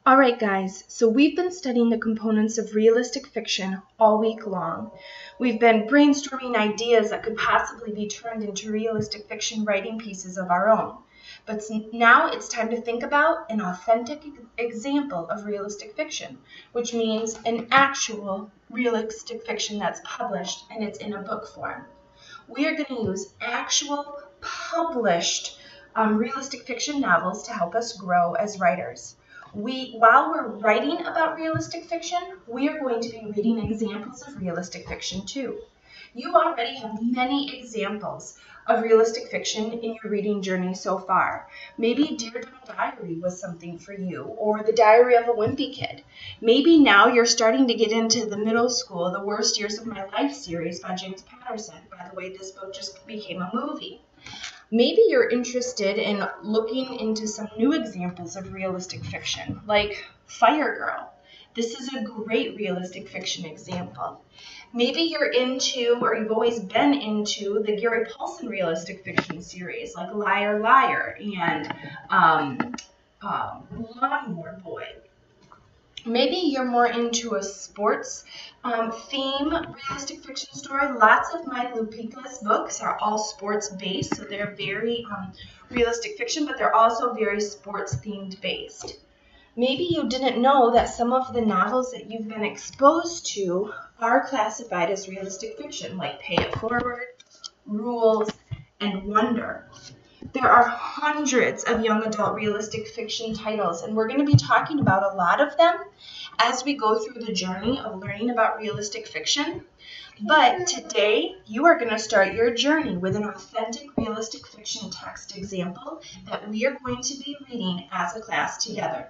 All right, guys, so we've been studying the components of realistic fiction all week long. We've been brainstorming ideas that could possibly be turned into realistic fiction writing pieces of our own. But now it's time to think about an authentic example of realistic fiction, which means an actual realistic fiction that's published and it's in a book form. We are going to use actual published realistic fiction novels to help us grow as writers. While we're writing about realistic fiction, we are going to be reading examples of realistic fiction too. You already have many examples of realistic fiction in your reading journey so far. Maybe Dear Dill Diary was something for you, or The Diary of a Wimpy Kid. Maybe now you're starting to get into the middle school, The Worst Years of My Life series by James Patterson. By the way, this book just became a movie. Maybe you're interested in looking into some new examples of realistic fiction, like Fire Girl. This is a great realistic fiction example. Maybe you're into, or you've always been into, the Gary Paulsen realistic fiction series, like Liar Liar and Lawnmower Boy. Maybe you're more into a sports theme realistic fiction story. Lots of my Lupica's books are all sports based, so they're very realistic fiction, but they're also very sports themed based. Maybe you didn't know that some of the novels that you've been exposed to are classified as realistic fiction, like Pay It Forward, Rules, and Wonder. There are hundreds of young adult realistic fiction titles, and we're going to be talking about a lot of them as we go through the journey of learning about realistic fiction. But today, you are going to start your journey with an authentic realistic fiction text example that we are going to be reading as a class together.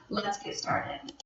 Let's get started.